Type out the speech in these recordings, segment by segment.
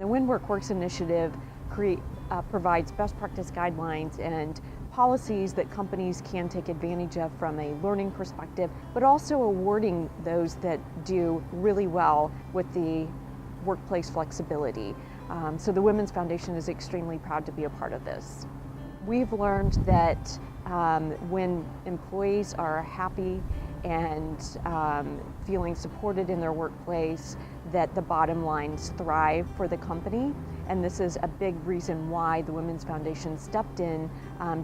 The When Work Works initiative provides best practice guidelines and policies that companies can take advantage of from a learning perspective, but also awarding those that do really well with the workplace flexibility. So the Women's Foundation is extremely proud to be a part of this. We've learned that when employees are happy and feeling supported in their workplace, that the bottom lines thrive for the company. And this is a big reason why the Women's Foundation stepped in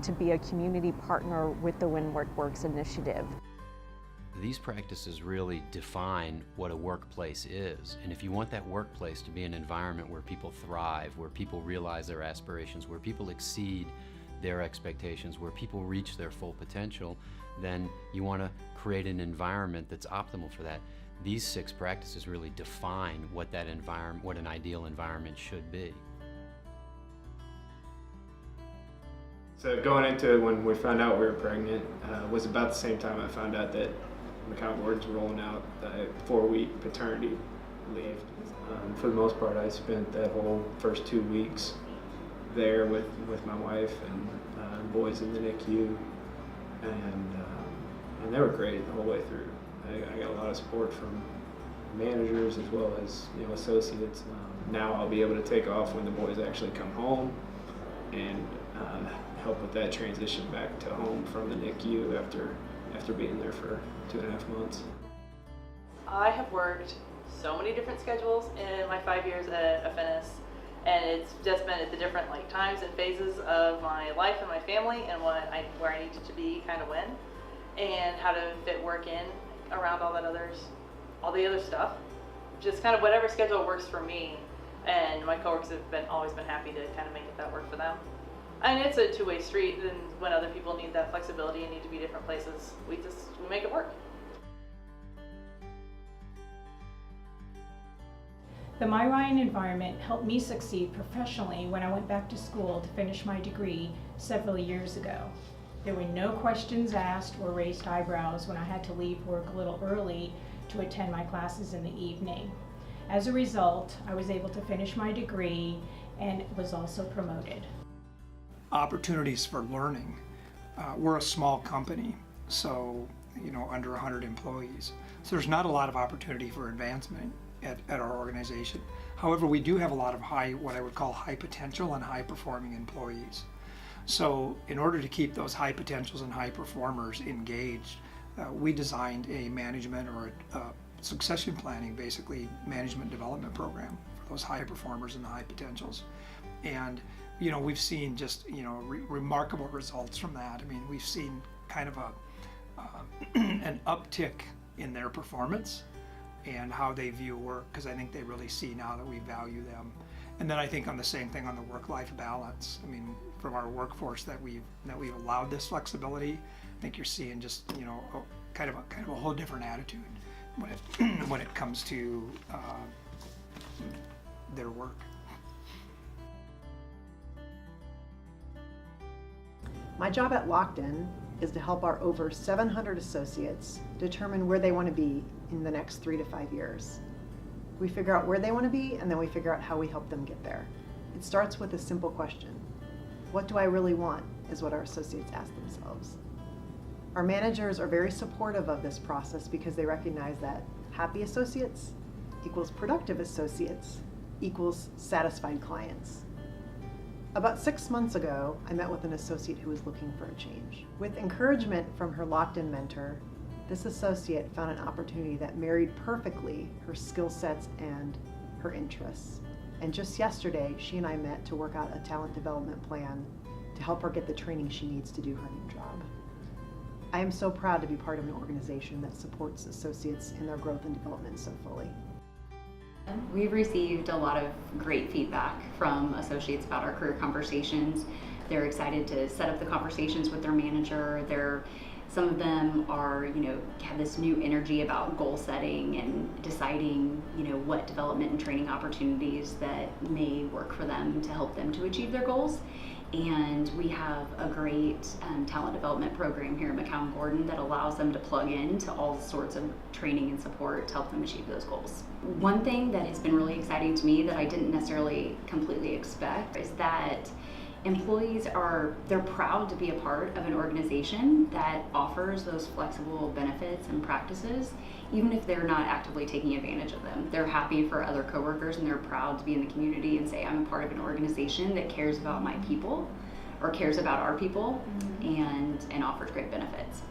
to be a community partner with the When Work Works initiative. These practices really define what a workplace is. And if you want that workplace to be an environment where people thrive, where people realize their aspirations, where people exceed their expectations, where people reach their full potential, then you want to create an environment that's optimal for that. These 6 practices really define what that environment, what an ideal environment should be. So going into it, when we found out we were pregnant, was about the same time I found out that McCownGordon's rolling out the 4-week paternity leave. For the most part, I spent that whole first 2 weeks there with my wife and boys in the NICU, and they were great the whole way through. I got a lot of support from managers as well as associates. Now I'll be able to take off when the boys actually come home and help with that transition back to home from the NICU after being there for 2.5 months. I have worked so many different schedules in my 5 years at Affinis, and it's just been at the different times and phases of my life and my family and where I needed to be kind of when, and how to fit work in around all the other stuff. Just kind of whatever schedule works for me, and my coworkers have always been happy to kind of make that work for them. And it's a two-way street, and when other people need that flexibility and need to be different places, we make it work. The My Ryan environment helped me succeed professionally when I went back to school to finish my degree several years ago. There were no questions asked or raised eyebrows when I had to leave work a little early to attend my classes in the evening. As a result, I was able to finish my degree and was also promoted. Opportunities for learning. We're a small company, so under 100 employees. So there's not a lot of opportunity for advancement at our organization. However, we do have a lot of what I would call high potential and high performing employees. So in order to keep those high potentials and high performers engaged, we designed a management or a succession planning, basically management development program for those high performers and the high potentials. And we've seen just remarkable results from that. I mean, we've seen kind of an uptick in their performance and how they view work, because I think they really see now that we value them. And then I think on the same thing on the work-life balance. I mean, from our workforce that we've allowed this flexibility, I think you're seeing just kind of a whole different attitude when it comes to their work. My job at Lockton is to help our over 700 associates determine where they want to be in the next 3 to 5 years. We figure out where they want to be, and then we figure out how we help them get there. It starts with a simple question. What do I really want, is what our associates ask themselves. Our managers are very supportive of this process because they recognize that happy associates equals productive associates equals satisfied clients. About 6 months ago, I met with an associate who was looking for a change. With encouragement from her Lockton mentor, this associate found an opportunity that married perfectly her skill sets and her interests. And just yesterday, she and I met to work out a talent development plan to help her get the training she needs to do her new job. I am so proud to be part of an organization that supports associates in their growth and development so fully. We've received a lot of great feedback from associates about our career conversations. They're excited to set up the conversations with their manager. They're Some of them are, have this new energy about goal setting and deciding, what development and training opportunities that may work for them to help them to achieve their goals. And we have a great talent development program here at McCownGordon that allows them to plug into all sorts of training and support to help them achieve those goals. One thing that has been really exciting to me that I didn't necessarily completely expect is that employees they're proud to be a part of an organization that offers those flexible benefits and practices, even if they're not actively taking advantage of them. They're happy for other coworkers and they're proud to be in the community and say, I'm a part of an organization that cares about my people or cares about our people and offers great benefits.